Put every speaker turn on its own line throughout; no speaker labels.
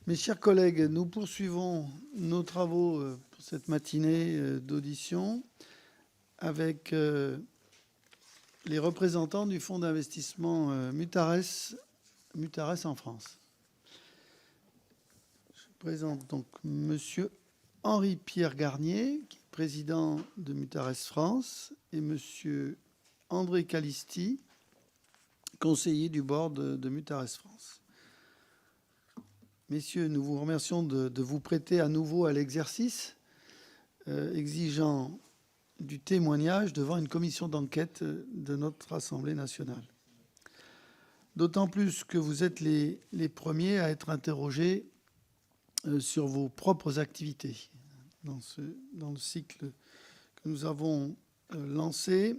Mes chers collègues, nous poursuivons nos travaux pour cette matinée d'audition avec les représentants du fonds d'investissement Mutares en France. Je présente donc Monsieur Henri-Pierre Garnier, qui est président de Mutares France, et Monsieur André Calisti, conseiller du board de Mutares France. Messieurs, nous vous remercions de vous prêter à nouveau à l'exercice exigeant du témoignage devant une commission d'enquête de notre Assemblée nationale. D'autant plus que vous êtes les premiers à être interrogés sur vos propres activités dans le cycle que nous avons lancé,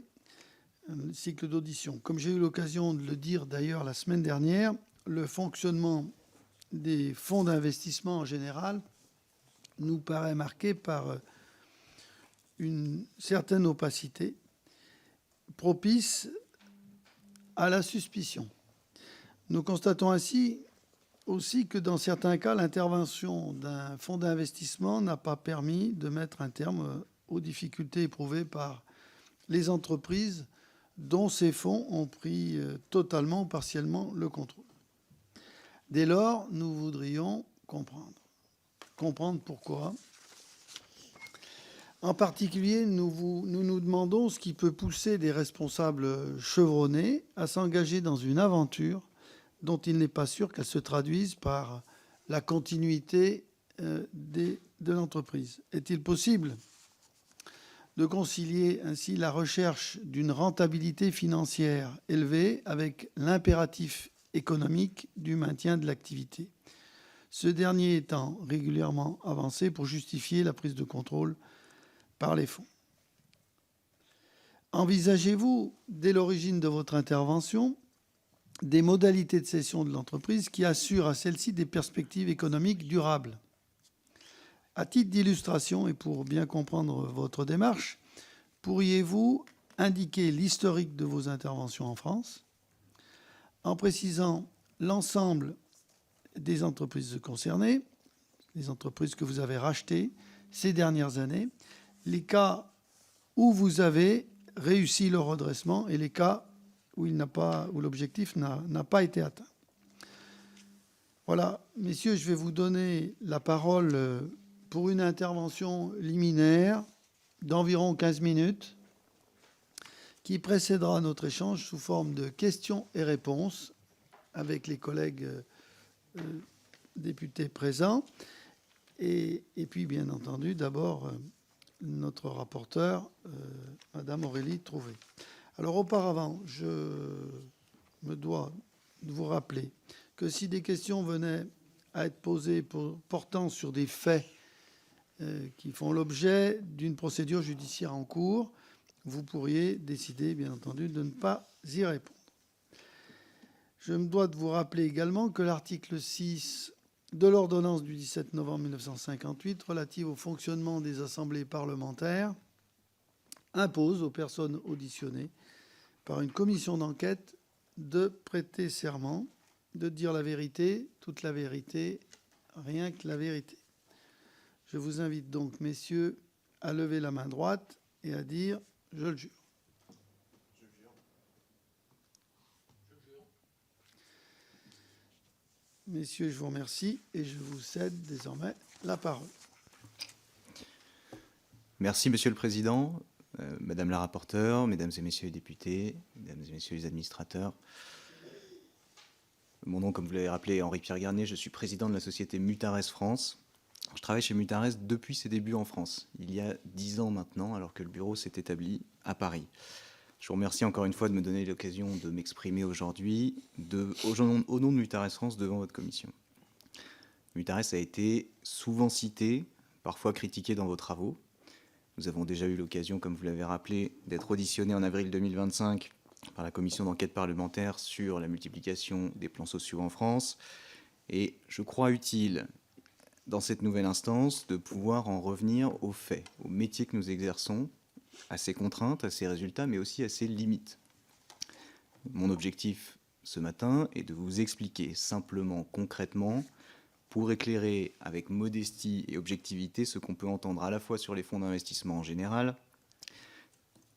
le cycle d'audition. Comme j'ai eu l'occasion de le dire d'ailleurs la semaine dernière, le fonctionnement des fonds d'investissement en général nous paraît marqué par une certaine opacité propice à la suspicion. Nous constatons ainsi aussi que dans certains cas, l'intervention d'un fonds d'investissement n'a pas permis de mettre un terme aux difficultés éprouvées par les entreprises dont ces fonds ont pris totalement ou partiellement le contrôle. Dès lors, nous voudrions comprendre. Comprendre pourquoi. En particulier, nous nous demandons ce qui peut pousser des responsables chevronnés à s'engager dans une aventure dont il n'est pas sûr qu'elle se traduise par la continuité de l'entreprise. Est-il possible de concilier ainsi la recherche d'une rentabilité financière élevée avec l'impératif économique du maintien de l'activité, ce dernier étant régulièrement avancé pour justifier la prise de contrôle par les fonds? Envisagez-vous, dès l'origine de votre intervention, des modalités de cession de l'entreprise qui assurent à celle-ci des perspectives économiques durables? À titre d'illustration et pour bien comprendre votre démarche, pourriez-vous indiquer l'historique de vos interventions en France en précisant l'ensemble des entreprises concernées, les entreprises que vous avez rachetées ces dernières années, les cas où vous avez réussi le redressement et les cas où l'objectif n'a pas été atteint. Voilà, messieurs, je vais vous donner la parole pour une intervention liminaire d'environ 15 minutes qui précédera notre échange sous forme de questions et réponses avec les collègues députés présents. Et puis, bien entendu, d'abord, notre rapporteur, Madame Aurélie Trouvé. Alors, auparavant, je me dois de vous rappeler que si des questions venaient à être posées portant sur des faits qui font l'objet d'une procédure judiciaire en cours, vous pourriez décider, bien entendu, de ne pas y répondre. Je me dois de vous rappeler également que l'article 6 de l'ordonnance du 17 novembre 1958 relative au fonctionnement des assemblées parlementaires impose aux personnes auditionnées par une commission d'enquête de prêter serment, de dire la vérité, toute la vérité, rien que la vérité. Je vous invite donc, messieurs, à lever la main droite et à dire « Je le jure ». Messieurs, je vous remercie et je vous cède désormais la parole.
Merci, Monsieur le Président, Madame la rapporteure, Mesdames et Messieurs les députés, Mesdames et Messieurs les administrateurs. Mon nom, comme vous l'avez rappelé, est Henri-Pierre Garnier. Je suis président de la société Mutares France. Je travaille chez Mutares depuis ses débuts en France, il y a 10 ans maintenant, alors que le bureau s'est établi à Paris. Je vous remercie encore une fois de me donner l'occasion de m'exprimer aujourd'hui au nom de Mutares France devant votre commission. Mutares a été souvent cité, parfois critiqué dans vos travaux. Nous avons déjà eu l'occasion, comme vous l'avez rappelé, d'être auditionnés en avril 2025 par la commission d'enquête parlementaire sur la multiplication des plans sociaux en France. Et je crois utile, dans cette nouvelle instance, de pouvoir en revenir aux faits, au métier que nous exerçons, à ses contraintes, à ses résultats, mais aussi à ses limites. Mon objectif ce matin est de vous expliquer simplement, concrètement, pour éclairer avec modestie et objectivité ce qu'on peut entendre à la fois sur les fonds d'investissement en général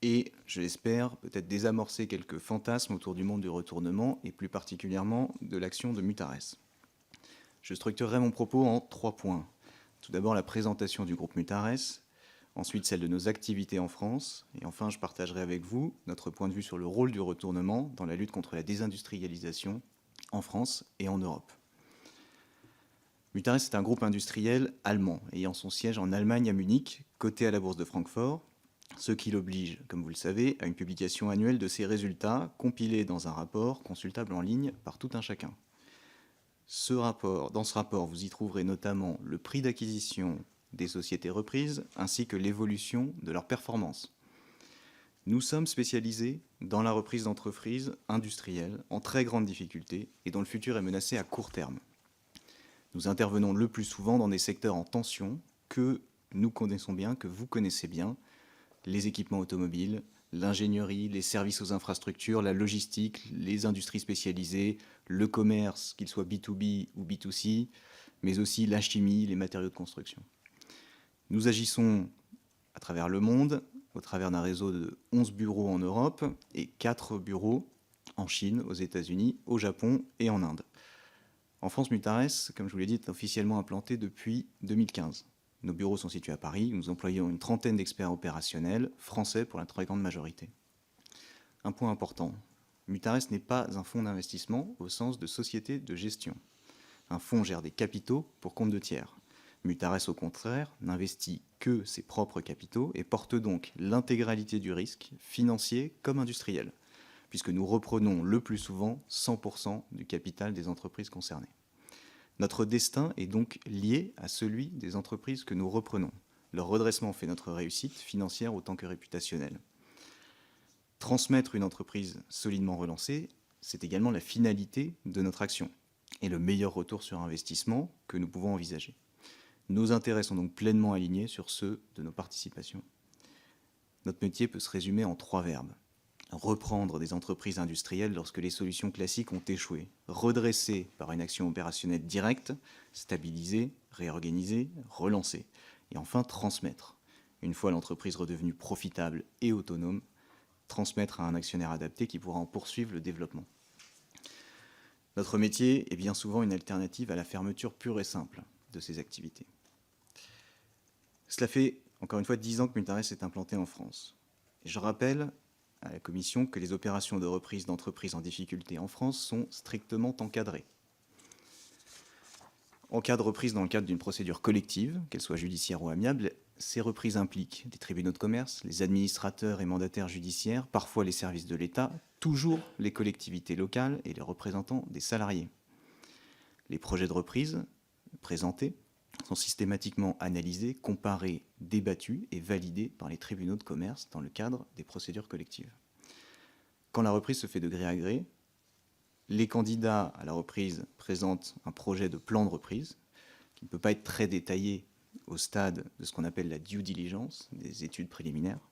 et, je l'espère, peut-être désamorcer quelques fantasmes autour du monde du retournement et plus particulièrement de l'action de Mutares. Je structurerai mon propos en 3 points. Tout d'abord, la présentation du groupe Mutares, ensuite celle de nos activités en France, et enfin je partagerai avec vous notre point de vue sur le rôle du retournement dans la lutte contre la désindustrialisation en France et en Europe. Mutares est un groupe industriel allemand, ayant son siège en Allemagne à Munich, coté à la bourse de Francfort, ce qui l'oblige, comme vous le savez, à une publication annuelle de ses résultats, compilés dans un rapport consultable en ligne par tout un chacun. Dans ce rapport, vous y trouverez notamment le prix d'acquisition des sociétés reprises, ainsi que l'évolution de leurs performances. Nous sommes spécialisés dans la reprise d'entreprises industrielles en très grande difficulté et dont le futur est menacé à court terme. Nous intervenons le plus souvent dans des secteurs en tension que nous connaissons bien, que vous connaissez bien, les équipements automobiles, l'ingénierie, les services aux infrastructures, la logistique, les industries spécialisées, le commerce, qu'il soit B2B ou B2C, mais aussi la chimie, les matériaux de construction. Nous agissons à travers le monde, au travers d'un réseau de 11 bureaux en Europe et 4 bureaux en Chine, aux États-Unis, au Japon et en Inde. En France, Mutares, comme je vous l'ai dit, est officiellement implanté depuis 2015. Nos bureaux sont situés à Paris, où nous employons une trentaine d'experts opérationnels, français pour la très grande majorité. Un point important, Mutares n'est pas un fonds d'investissement au sens de société de gestion. Un fonds gère des capitaux pour compte de tiers. Mutares, au contraire, n'investit que ses propres capitaux et porte donc l'intégralité du risque, financier comme industriel, puisque nous reprenons le plus souvent 100% du capital des entreprises concernées. Notre destin est donc lié à celui des entreprises que nous reprenons. Leur redressement fait notre réussite financière autant que réputationnelle. Transmettre une entreprise solidement relancée, c'est également la finalité de notre action et le meilleur retour sur investissement que nous pouvons envisager. Nos intérêts sont donc pleinement alignés sur ceux de nos participations. Notre métier peut se résumer en 3 verbes. Reprendre des entreprises industrielles lorsque les solutions classiques ont échoué, redresser par une action opérationnelle directe, stabiliser, réorganiser, relancer, et enfin transmettre. Une fois l'entreprise redevenue profitable et autonome, transmettre à un actionnaire adapté qui pourra en poursuivre le développement. Notre métier est bien souvent une alternative à la fermeture pure et simple de ces activités. Cela fait, encore une fois, 10 ans que Mutares est implanté en France. Et je rappelle à la Commission que les opérations de reprise d'entreprises en difficulté en France sont strictement encadrées. En cas de reprise dans le cadre d'une procédure collective, qu'elle soit judiciaire ou amiable, ces reprises impliquent des tribunaux de commerce, les administrateurs et mandataires judiciaires, parfois les services de l'État, toujours les collectivités locales et les représentants des salariés. Les projets de reprise présentés sont systématiquement analysés, comparés, débattus et validés par les tribunaux de commerce dans le cadre des procédures collectives. Quand la reprise se fait de gré à gré, les candidats à la reprise présentent un projet de plan de reprise qui ne peut pas être très détaillé au stade de ce qu'on appelle la due diligence, des études préliminaires,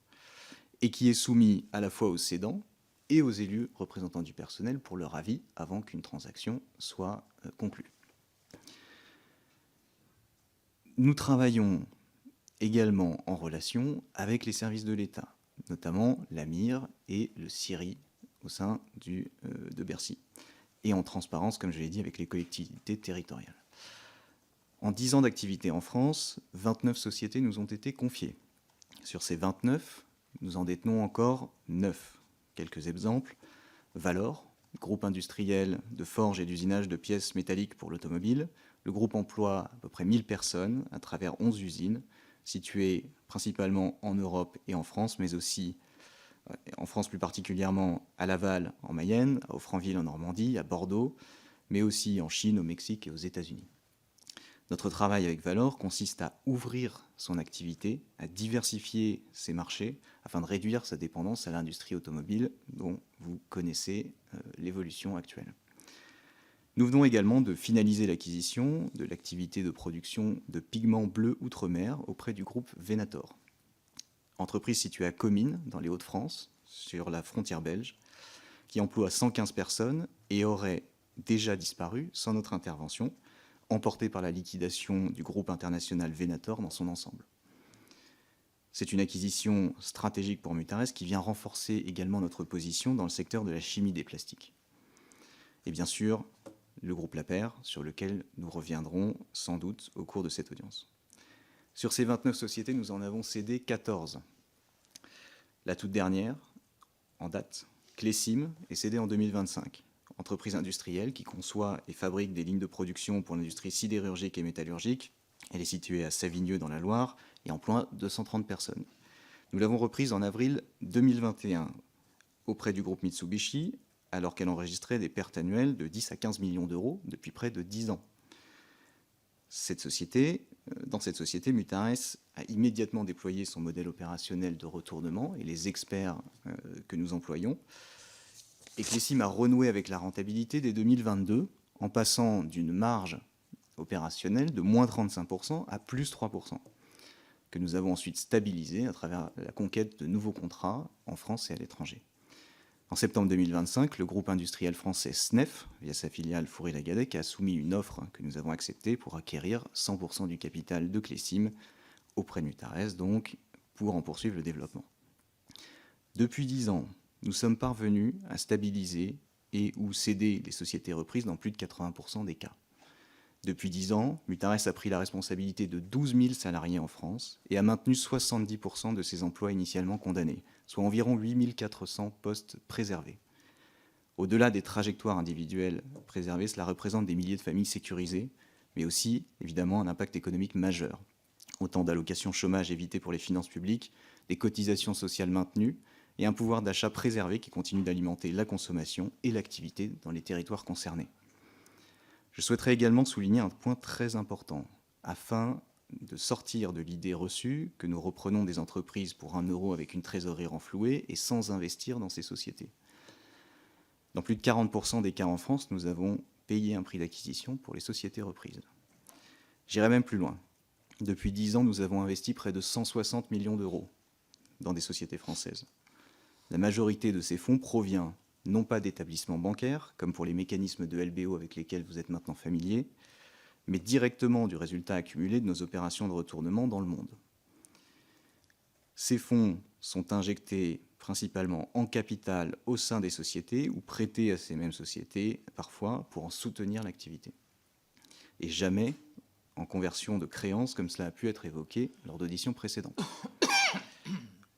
et qui est soumis à la fois aux cédants et aux élus représentants du personnel pour leur avis avant qu'une transaction soit conclue. Nous travaillons également en relation avec les services de l'État, notamment l'AMIR et le CIRI au sein de Bercy, et en transparence, comme je l'ai dit, avec les collectivités territoriales. En 10 ans d'activité en France, 29 sociétés nous ont été confiées. Sur ces 29, nous en détenons encore 9. Quelques exemples. Valor, groupe industriel de forge et d'usinage de pièces métalliques pour l'automobile. Le groupe emploie à peu près 1000 personnes à travers 11 usines, situées principalement en Europe et en France, mais aussi en France plus particulièrement à Laval en Mayenne, à Offranville en Normandie, à Bordeaux, mais aussi en Chine, au Mexique et aux États-Unis. Notre travail avec Valor consiste à ouvrir son activité, à diversifier ses marchés, afin de réduire sa dépendance à l'industrie automobile, dont vous connaissez l'évolution actuelle. Nous venons également de finaliser l'acquisition de l'activité de production de pigments bleus outre-mer auprès du groupe Venator. Entreprise située à Comines, dans les Hauts-de-France, sur la frontière belge, qui emploie 115 personnes et aurait déjà disparu sans notre intervention, emporté par la liquidation du groupe international Venator dans son ensemble. C'est une acquisition stratégique pour Mutares qui vient renforcer également notre position dans le secteur de la chimie des plastiques. Et bien sûr, le groupe Lapeyre, sur lequel nous reviendrons sans doute au cours de cette audience. Sur ces 29 sociétés, nous en avons cédé 14. La toute dernière, en date, Clésim, est cédée en 2025. Entreprise industrielle qui conçoit et fabrique des lignes de production pour l'industrie sidérurgique et métallurgique. Elle est située à Savigneux dans la Loire et emploie 230 personnes. Nous l'avons reprise en avril 2021 auprès du groupe Mitsubishi, alors qu'elle enregistrait des pertes annuelles de 10 à 15 millions d'euros depuis près de 10 ans. Dans cette société, Mutares a immédiatement déployé son modèle opérationnel de retournement et les experts que nous employons. Et Clésim a renoué avec la rentabilité dès 2022 en passant d'une marge opérationnelle de moins 35% à plus 3%, que nous avons ensuite stabilisé à travers la conquête de nouveaux contrats en France et à l'étranger. En septembre 2025, le groupe industriel français SNEF, via sa filiale Fourie-Lagadec, a soumis une offre que nous avons acceptée pour acquérir 100% du capital de Clésim auprès de Mutares, donc pour en poursuivre le développement. Depuis 10 ans, nous sommes parvenus à stabiliser et ou céder les sociétés reprises dans plus de 80% des cas. Depuis 10 ans, Mutares a pris la responsabilité de 12 000 salariés en France et a maintenu 70% de ses emplois initialement condamnés, soit environ 8 400 postes préservés. Au-delà des trajectoires individuelles préservées, cela représente des milliers de familles sécurisées, mais aussi, évidemment, un impact économique majeur. Autant d'allocations chômage évitées pour les finances publiques, des cotisations sociales maintenues et un pouvoir d'achat préservé qui continue d'alimenter la consommation et l'activité dans les territoires concernés. Je souhaiterais également souligner un point très important, afin de sortir de l'idée reçue que nous reprenons des entreprises pour 1 euro avec une trésorerie renflouée et sans investir dans ces sociétés. Dans plus de 40% des cas en France, nous avons payé un prix d'acquisition pour les sociétés reprises. J'irai même plus loin. Depuis 10 ans, nous avons investi près de 160 millions d'euros dans des sociétés françaises. La majorité de ces fonds provient non pas d'établissements bancaires, comme pour les mécanismes de LBO avec lesquels vous êtes maintenant familiers, mais directement du résultat accumulé de nos opérations de retournement dans le monde. Ces fonds sont injectés principalement en capital au sein des sociétés ou prêtés à ces mêmes sociétés, parfois, pour en soutenir l'activité. Et jamais en conversion de créances, comme cela a pu être évoqué lors d'auditions précédentes.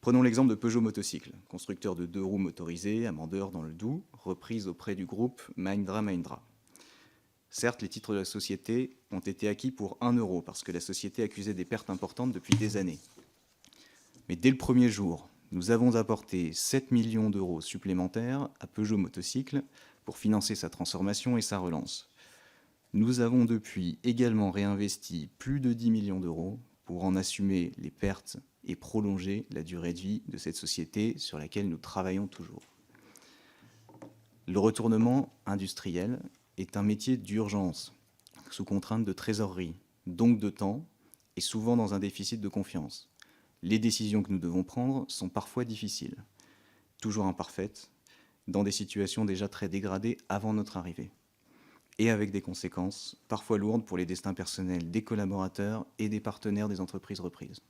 Prenons l'exemple de Peugeot Motocycle, constructeur de 2 roues motorisées à Mandeur dans le Doubs, reprise auprès du groupe Mahindra & Mahindra. Certes, les titres de la société ont été acquis pour 1 euro parce que la société accusait des pertes importantes depuis des années. Mais dès le premier jour, nous avons apporté 7 millions d'euros supplémentaires à Peugeot Motocycle pour financer sa transformation et sa relance. Nous avons depuis également réinvesti plus de 10 millions d'euros pour en assumer les pertes et prolonger la durée de vie de cette société sur laquelle nous travaillons toujours. Le retournement industriel est un métier d'urgence, sous contrainte de trésorerie, donc de temps, et souvent dans un déficit de confiance. Les décisions que nous devons prendre sont parfois difficiles, toujours imparfaites, dans des situations déjà très dégradées avant notre arrivée, et avec des conséquences parfois lourdes pour les destins personnels des collaborateurs et des partenaires des entreprises reprises.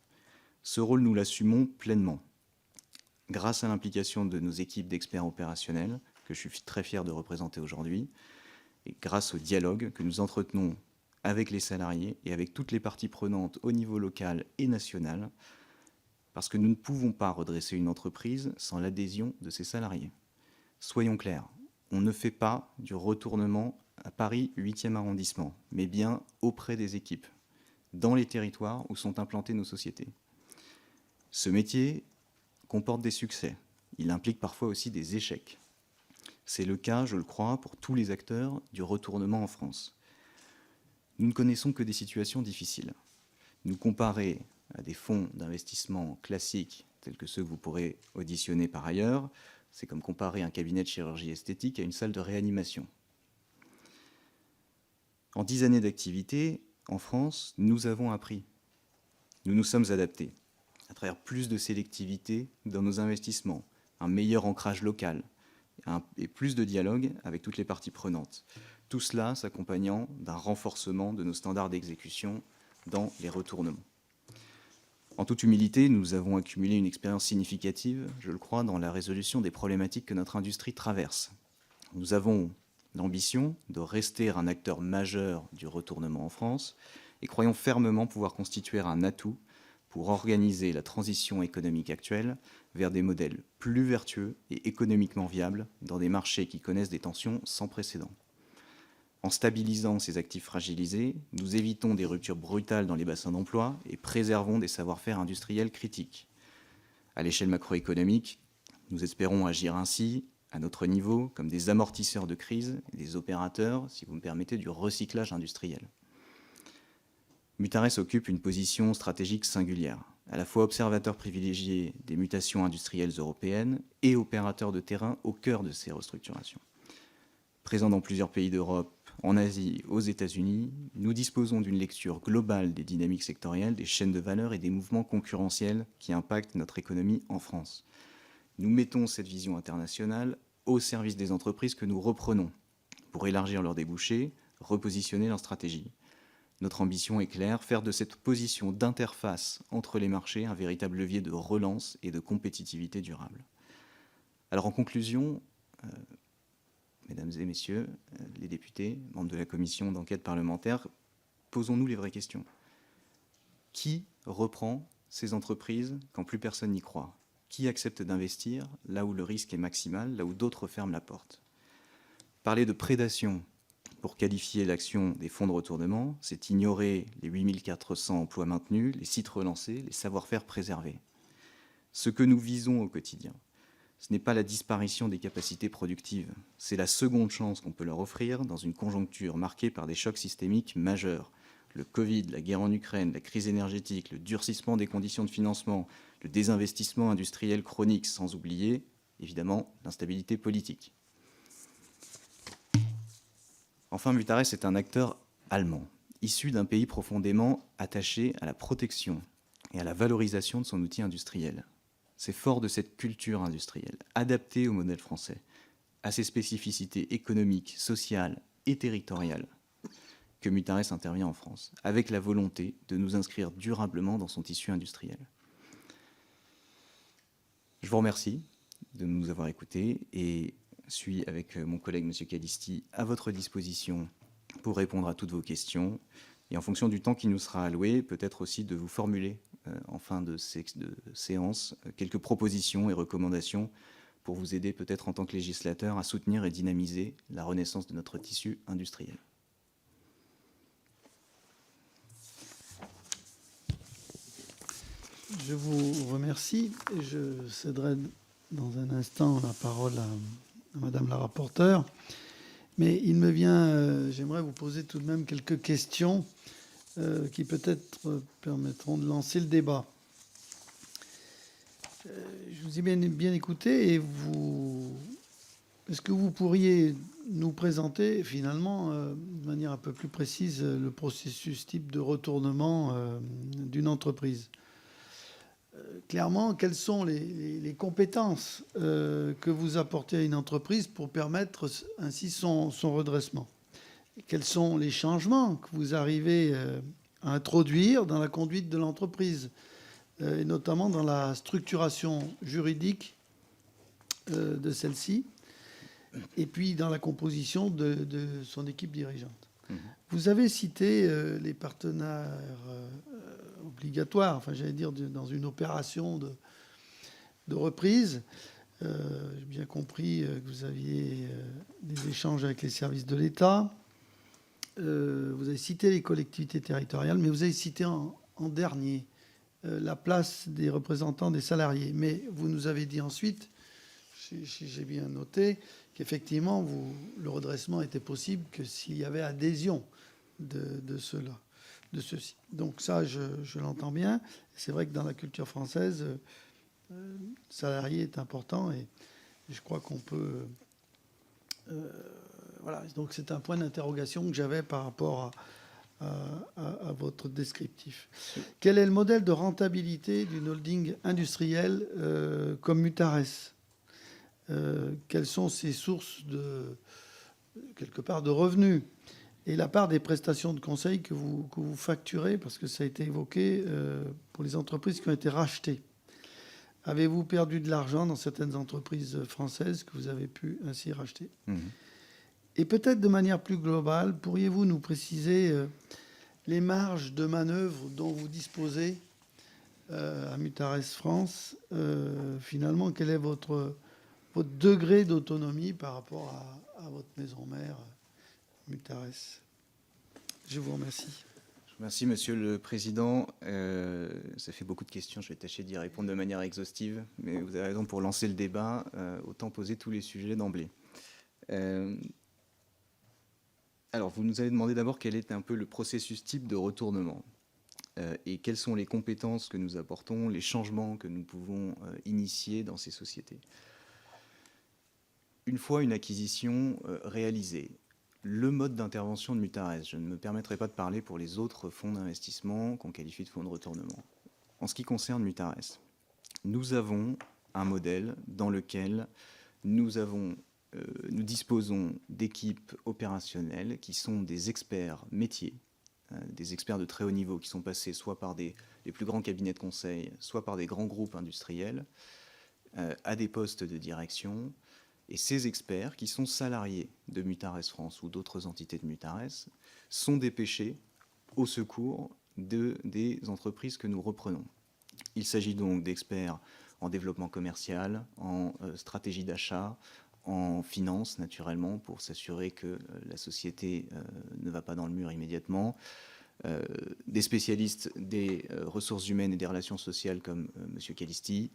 Ce rôle, nous l'assumons pleinement, grâce à l'implication de nos équipes d'experts opérationnels, que je suis très fier de représenter aujourd'hui, et grâce au dialogue que nous entretenons avec les salariés et avec toutes les parties prenantes au niveau local et national, parce que nous ne pouvons pas redresser une entreprise sans l'adhésion de ses salariés. Soyons clairs, on ne fait pas du retournement à Paris 8e arrondissement, mais bien auprès des équipes, dans les territoires où sont implantées nos sociétés. Ce métier comporte des succès. Il implique parfois aussi des échecs. C'est le cas, je le crois, pour tous les acteurs du retournement en France. Nous ne connaissons que des situations difficiles. Nous comparer à des fonds d'investissement classiques, tels que ceux que vous pourrez auditionner par ailleurs, c'est comme comparer un cabinet de chirurgie esthétique à une salle de réanimation. En 10 années d'activité, en France, nous avons appris. Nous nous sommes adaptés à travers plus de sélectivité dans nos investissements, un meilleur ancrage local et plus de dialogue avec toutes les parties prenantes. Tout cela s'accompagnant d'un renforcement de nos standards d'exécution dans les retournements. En toute humilité, nous avons accumulé une expérience significative, je le crois, dans la résolution des problématiques que notre industrie traverse. Nous avons l'ambition de rester un acteur majeur du retournement en France et croyons fermement pouvoir constituer un atout pour organiser la transition économique actuelle vers des modèles plus vertueux et économiquement viables dans des marchés qui connaissent des tensions sans précédent. En stabilisant ces actifs fragilisés, nous évitons des ruptures brutales dans les bassins d'emploi et préservons des savoir-faire industriels critiques. À l'échelle macroéconomique, nous espérons agir ainsi, à notre niveau, comme des amortisseurs de crise et des opérateurs, si vous me permettez, du recyclage industriel. Mutares occupe une position stratégique singulière, à la fois observateur privilégié des mutations industrielles européennes et opérateur de terrain au cœur de ces restructurations. Présent dans plusieurs pays d'Europe, en Asie, aux États-Unis, nous disposons d'une lecture globale des dynamiques sectorielles, des chaînes de valeur et des mouvements concurrentiels qui impactent notre économie en France. Nous mettons cette vision internationale au service des entreprises que nous reprenons pour élargir leurs débouchés, repositionner leur stratégie. Notre ambition est claire, faire de cette position d'interface entre les marchés un véritable levier de relance et de compétitivité durable. Alors en conclusion, Mesdames et Messieurs les députés, membres de la commission d'enquête parlementaire, posons-nous les vraies questions. Qui reprend ces entreprises quand plus personne n'y croit? Qui accepte d'investir là où le risque est maximal, là où d'autres ferment la porte? Parler de prédation pour qualifier l'action des fonds de retournement, c'est ignorer les 8400 emplois maintenus, les sites relancés, les savoir-faire préservés. Ce que nous visons au quotidien, ce n'est pas la disparition des capacités productives, c'est la seconde chance qu'on peut leur offrir dans une conjoncture marquée par des chocs systémiques majeurs. Le Covid, la guerre en Ukraine, la crise énergétique, le durcissement des conditions de financement, le désinvestissement industriel chronique, sans oublier, évidemment, l'instabilité politique. Enfin, Mutares est un acteur allemand, issu d'un pays profondément attaché à la protection et à la valorisation de son outil industriel. C'est fort de cette culture industrielle, adaptée au modèle français, à ses spécificités économiques, sociales et territoriales, que Mutares intervient en France, avec la volonté de nous inscrire durablement dans son tissu industriel. Je vous remercie de nous avoir écoutés et suis, avec mon collègue M. Calisti, à votre disposition pour répondre à toutes vos questions. Et en fonction du temps qui nous sera alloué, peut-être aussi de vous formuler en fin de séance quelques propositions et recommandations pour vous aider peut-être en tant que législateur à soutenir et dynamiser la renaissance de notre tissu industriel.
Je vous remercie et je céderai dans un instant la parole à Madame la rapporteure. Mais il me vient, j'aimerais vous poser tout de même quelques questions qui peut-être permettront de lancer le débat. Je vous ai bien écouté et est-ce que vous pourriez nous présenter finalement de manière un peu plus précise le processus type de retournement d'une entreprise? Clairement, quelles sont les compétences que vous apportez à une entreprise pour permettre ainsi son redressement? Quels sont les changements que vous arrivez à introduire dans la conduite de l'entreprise, et notamment dans la structuration juridique de celle-ci, et puis dans la composition de son équipe dirigeante? Vous avez cité les partenaires obligatoires, enfin j'allais dire dans une opération de reprise. J'ai bien compris que vous aviez des échanges avec les services de l'État. Vous avez cité les collectivités territoriales, mais vous avez cité en dernier la place des représentants des salariés. Mais vous nous avez dit ensuite, j'ai bien noté, qu'effectivement, le redressement était possible que s'il y avait adhésion de ceux-ci. Donc ça, je l'entends bien. C'est vrai que dans la culture française, le salarié est important et je crois qu'on peut... voilà, donc c'est un point d'interrogation que j'avais par rapport à votre descriptif. Quel est le modèle de rentabilité d'une holding industrielle comme Mutares? Quelles sont ses sources quelque part de revenus. Et la part des prestations de conseil que vous facturez, parce que ça a été évoqué pour les entreprises qui ont été rachetées. Avez-vous perdu de l'argent dans certaines entreprises françaises que vous avez pu ainsi racheter? Et peut-être de manière plus globale, pourriez-vous nous préciser les marges de manœuvre dont vous disposez à Mutares France? Finalement, quel est votre degré d'autonomie par rapport à votre maison mère Mutares? Je vous remercie.
Merci, Monsieur le Président. Ça fait beaucoup de questions. Je vais tâcher d'y répondre de manière exhaustive. Mais vous avez raison, pour lancer le débat, autant poser tous les sujets d'emblée. Alors, vous nous avez demandé d'abord quel est un peu le processus type de retournement et quelles sont les compétences que nous apportons, les changements que nous pouvons initier dans ces sociétés. Une fois une acquisition réalisée, le mode d'intervention de Mutares, je ne me permettrai pas de parler pour les autres fonds d'investissement qu'on qualifie de fonds de retournement. En ce qui concerne Mutares, nous avons un modèle dans lequel nous disposons d'équipes opérationnelles qui sont des experts métiers, des experts de très haut niveau qui sont passés soit par les plus grands cabinets de conseil, soit par des grands groupes industriels, à des postes de direction. Et ces experts, qui sont salariés de Mutares France ou d'autres entités de Mutares, sont dépêchés au secours des entreprises que nous reprenons. Il s'agit donc d'experts en développement commercial, en stratégie d'achat, en finance, naturellement, pour s'assurer que la société ne va pas dans le mur immédiatement, des spécialistes des ressources humaines et des relations sociales comme M. Calisti,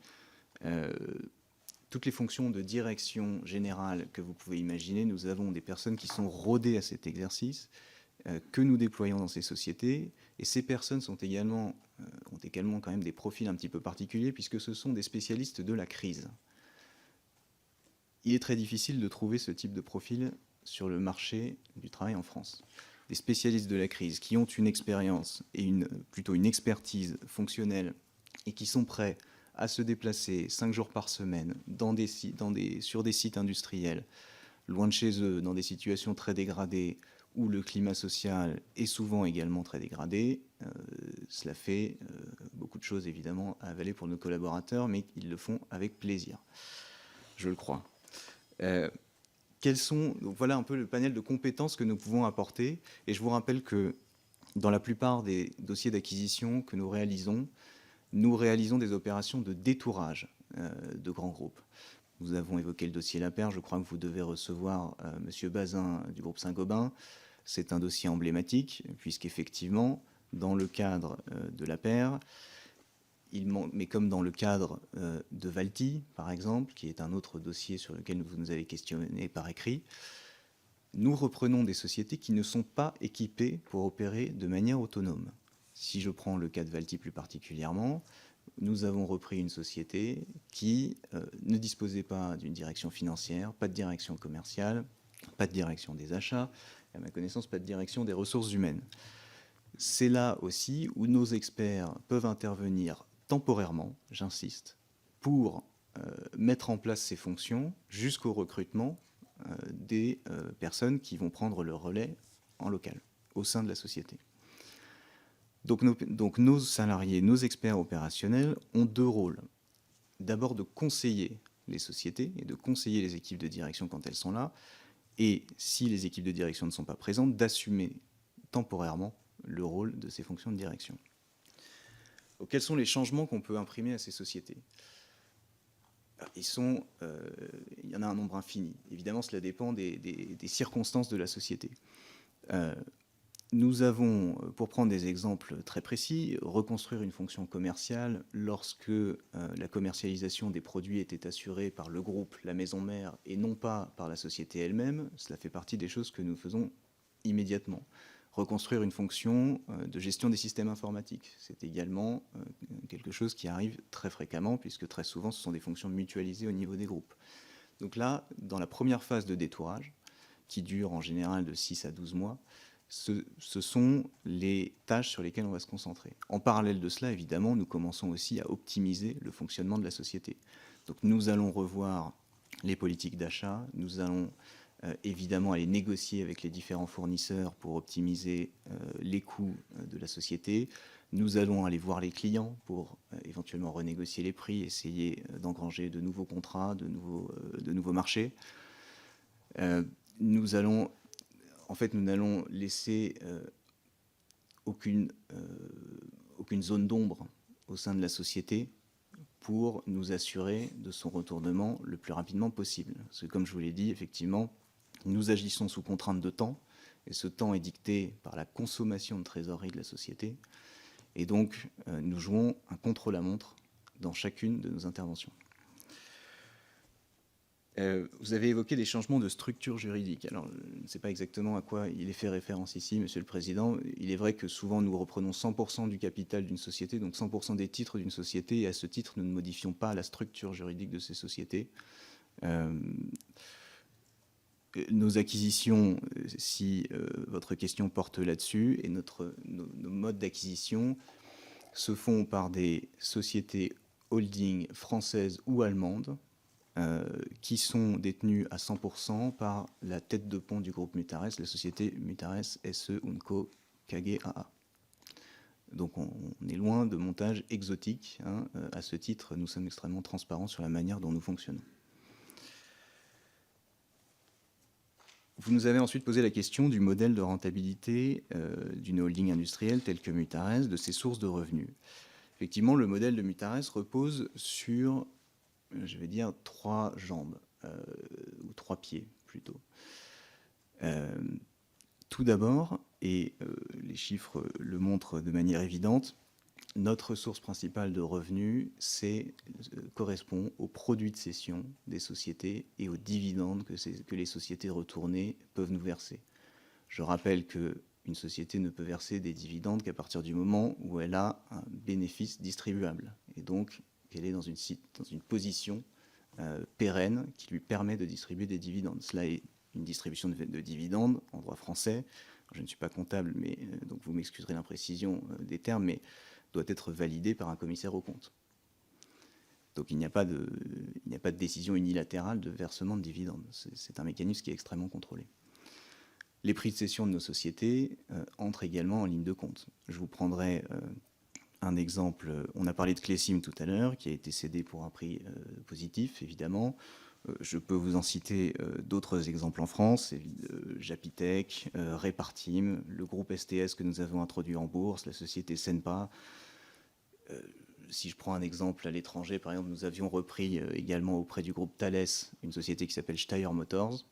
toutes les fonctions de direction générale que vous pouvez imaginer, nous avons des personnes qui sont rodées à cet exercice, que nous déployons dans ces sociétés. Et ces personnes ont également quand même des profils un petit peu particuliers, puisque ce sont des spécialistes de la crise. Il est très difficile de trouver ce type de profil sur le marché du travail en France. Des spécialistes de la crise qui ont une expérience et plutôt une expertise fonctionnelle et qui sont prêts à se déplacer 5 jours par semaine sur des sites industriels, loin de chez eux, dans des situations très dégradées, où le climat social est souvent également très dégradé. Cela fait beaucoup de choses, évidemment, à avaler pour nos collaborateurs, mais ils le font avec plaisir, je le crois. Donc voilà un peu le panel de compétences que nous pouvons apporter. Et je vous rappelle que dans la plupart des dossiers d'acquisition que nous réalisons des opérations de détourage de grands groupes. Nous avons évoqué le dossier Lapeyre, je crois que vous devez recevoir M. Bazin du groupe Saint-Gobain. C'est un dossier emblématique, puisqu'effectivement, dans le cadre de Lapeyre, mais comme dans le cadre de Valty, par exemple, qui est un autre dossier sur lequel vous nous avez questionné par écrit, nous reprenons des sociétés qui ne sont pas équipées pour opérer de manière autonome. Si je prends le cas de Valty plus particulièrement, nous avons repris une société qui ne disposait pas d'une direction financière, pas de direction commerciale, pas de direction des achats, et à ma connaissance, pas de direction des ressources humaines. C'est là aussi où nos experts peuvent intervenir temporairement, j'insiste, pour mettre en place ces fonctions jusqu'au recrutement des personnes qui vont prendre le relais en local, au sein de la société. Donc nos salariés, nos experts opérationnels ont deux rôles. D'abord de conseiller les sociétés et de conseiller les équipes de direction quand elles sont là, et si les équipes de direction ne sont pas présentes, d'assumer temporairement le rôle de ces fonctions de direction. Donc, quels sont les changements qu'on peut imprimer à ces sociétés ? Il y en a un nombre infini. Évidemment, cela dépend des circonstances de la société. Nous avons, pour prendre des exemples très précis, reconstruire une fonction commerciale lorsque la commercialisation des produits était assurée par le groupe, la maison mère, et non pas par la société elle-même. Cela fait partie des choses que nous faisons immédiatement. Reconstruire une fonction de gestion des systèmes informatiques, c'est également quelque chose qui arrive très fréquemment, puisque très souvent, ce sont des fonctions mutualisées au niveau des groupes. Donc là, dans la première phase de détourage, qui dure en général de 6 à 12 mois, ce sont les tâches sur lesquelles on va se concentrer. En parallèle de cela, évidemment, nous commençons aussi à optimiser le fonctionnement de la société. Donc nous allons revoir les politiques d'achat, nous allons évidemment aller négocier avec les différents fournisseurs pour optimiser les coûts de la société. Nous allons aller voir les clients pour éventuellement renégocier les prix, essayer d'engranger de nouveaux contrats, de nouveaux marchés. Nous n'allons laisser aucune zone d'ombre au sein de la société pour nous assurer de son retournement le plus rapidement possible. Parce que, comme je vous l'ai dit, effectivement, nous agissons sous contrainte de temps, et ce temps est dicté par la consommation de trésorerie de la société, et donc nous jouons un contre-la-montre dans chacune de nos interventions. Vous avez évoqué des changements de structure juridique. Alors, je ne sais pas exactement à quoi il est fait référence ici, Monsieur le Président. Il est vrai que souvent nous reprenons 100% du capital d'une société, donc 100% des titres d'une société, et à ce titre, nous ne modifions pas la structure juridique de ces sociétés. Nos acquisitions, si votre question porte là-dessus, et nos modes d'acquisition se font par des sociétés holding françaises ou allemandes, qui sont détenus à 100% par la tête de pont du groupe Mutares, la société Mutares SE & KGaA. Donc on est loin de montages exotiques. À ce titre, nous sommes extrêmement transparents sur la manière dont nous fonctionnons. Vous nous avez ensuite posé la question du modèle de rentabilité d'une holding industrielle telle que Mutares, de ses sources de revenus. Effectivement, le modèle de Mutares repose sur, je vais dire, 3 jambes, ou 3 pieds plutôt. Tout d'abord, et les chiffres le montrent de manière évidente, notre source principale de revenus correspond aux produits de cession des sociétés et aux dividendes que les sociétés retournées peuvent nous verser. Je rappelle qu'une société ne peut verser des dividendes qu'à partir du moment où elle a un bénéfice distribuable, et donc qu'elle est dans une position pérenne qui lui permet de distribuer des dividendes. Cela est une distribution de dividendes en droit français. Je ne suis pas comptable, mais donc vous m'excuserez l'imprécision des termes, mais doit être validée par un commissaire aux comptes. Donc il n'y a pas de décision unilatérale de versement de dividendes. C'est un mécanisme qui est extrêmement contrôlé. Les prix de cession de nos sociétés entrent également en ligne de compte. Je vous prendrai un exemple. On a parlé de Clésim tout à l'heure, qui a été cédé pour un prix positif, évidemment. Je peux vous en citer d'autres exemples en France, Japitech, Repartim, le groupe STS que nous avons introduit en bourse, la société Senpa. Si je prends un exemple à l'étranger, par exemple, nous avions repris également auprès du groupe Thales une société qui s'appelle Steyr Motors,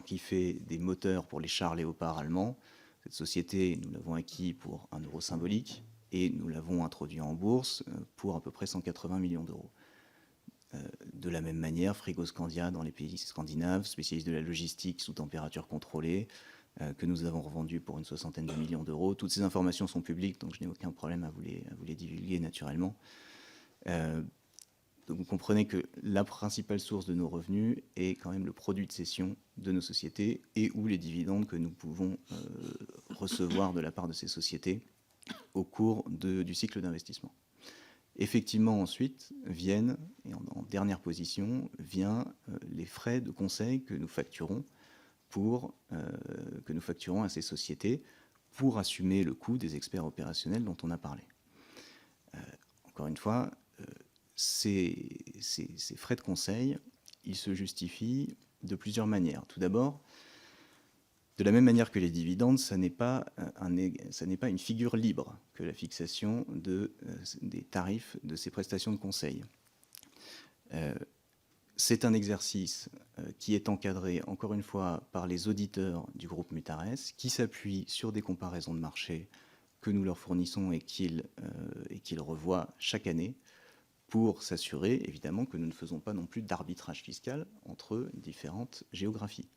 qui fait des moteurs pour les chars Léopard allemands. Cette société, nous l'avons acquis pour 1 euro symbolique et nous l'avons introduit en bourse pour à peu près 180 millions d'euros. De la même manière, Frigoscandia dans les pays scandinaves, spécialiste de la logistique sous température contrôlée, que nous avons revendu pour une 60aine de millions d'euros. Toutes ces informations sont publiques, donc je n'ai aucun problème à vous les divulguer naturellement. Donc vous comprenez que la principale source de nos revenus est quand même le produit de cession de nos sociétés et ou les dividendes que nous pouvons recevoir de la part de ces sociétés au cours du cycle d'investissement. Effectivement, ensuite, viennent, et en dernière position, les frais de conseil que nous facturons à ces sociétés pour assumer le coût des experts opérationnels dont on a parlé. Encore une fois, ces frais de conseil, ils se justifient de plusieurs manières. Tout d'abord, de la même manière que les dividendes, ça n'est pas une figure libre que la fixation des tarifs de ces prestations de conseil. C'est un exercice qui est encadré, encore une fois, par les auditeurs du groupe Mutares, qui s'appuient sur des comparaisons de marché que nous leur fournissons et qu'ils revoient chaque année pour s'assurer, évidemment, que nous ne faisons pas non plus d'arbitrage fiscal entre différentes géographies.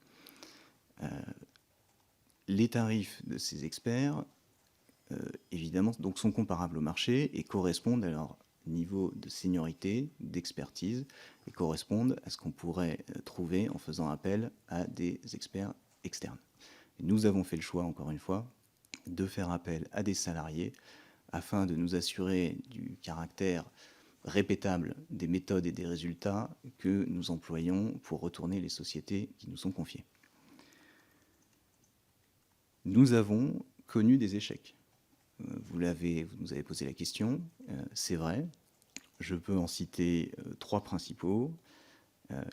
Les tarifs de ces experts, évidemment, donc, sont comparables au marché et correspondent à leur niveau de seniorité, d'expertise, et correspondent à ce qu'on pourrait trouver en faisant appel à des experts externes. Et nous avons fait le choix, encore une fois, de faire appel à des salariés afin de nous assurer du caractère répétable des méthodes et des résultats que nous employons pour retourner les sociétés qui nous sont confiées. Nous avons connu des échecs. Vous nous avez posé la question, c'est vrai. Je peux en citer 3 principaux.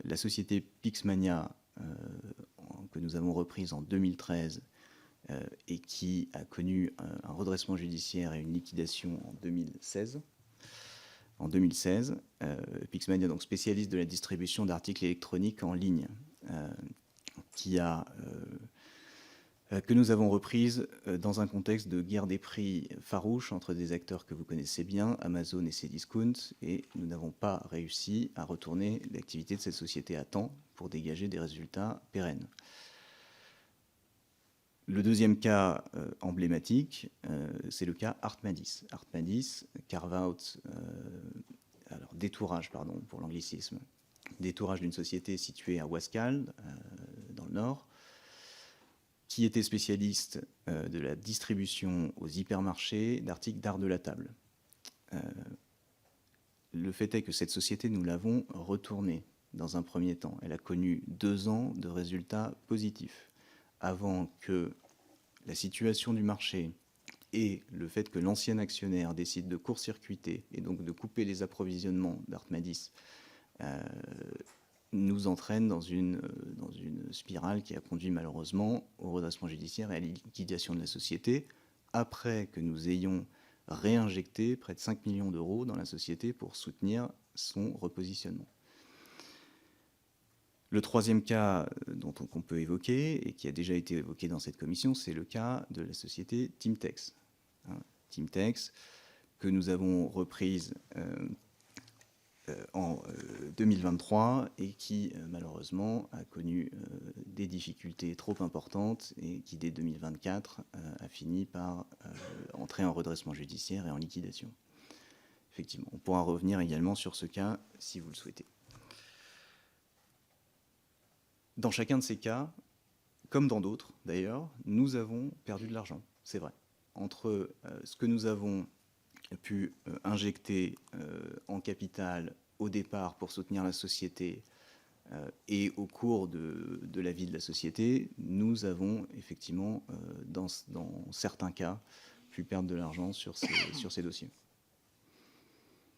La société Pixmania, que nous avons reprise en 2013 et qui a connu un redressement judiciaire et une liquidation en 2016. En 2016, Pixmania, donc spécialiste de la distribution d'articles électroniques en ligne, que nous avons reprise dans un contexte de guerre des prix farouche entre des acteurs que vous connaissez bien, Amazon et Cdiscount, et nous n'avons pas réussi à retourner l'activité de cette société à temps pour dégager des résultats pérennes. Le deuxième cas emblématique, c'est le cas Artmadis. Artmadis, carve-out, détourage, pardon, pour l'anglicisme, détourage d'une société située à Ouascal, dans le Nord, qui était spécialiste de la distribution aux hypermarchés d'articles d'art de la table. Le fait est que cette société, nous l'avons retournée dans un premier temps. Elle a connu 2 ans de résultats positifs avant que la situation du marché et le fait que l'ancien actionnaire décide de court-circuiter et donc de couper les approvisionnements d'Artmadis nous entraîne dans une spirale qui a conduit malheureusement au redressement judiciaire et à la liquidation de la société, après que nous ayons réinjecté près de 5 millions d'euros dans la société pour soutenir son repositionnement. Le troisième cas qu'on peut évoquer, et qui a déjà été évoqué dans cette commission, c'est le cas de la société Teamtex. Teamtex, que nous avons reprise en 2023 et qui malheureusement a connu des difficultés trop importantes et qui dès 2024 a fini par entrer en redressement judiciaire et en liquidation. Effectivement, on pourra revenir également sur ce cas si vous le souhaitez. Dans chacun de ces cas, comme dans d'autres d'ailleurs, nous avons perdu de l'argent, c'est vrai. Entre ce que nous avons pu injecter en capital au départ pour soutenir la société et au cours de la vie de la société, nous avons effectivement, dans certains cas, pu perdre de l'argent sur ces dossiers.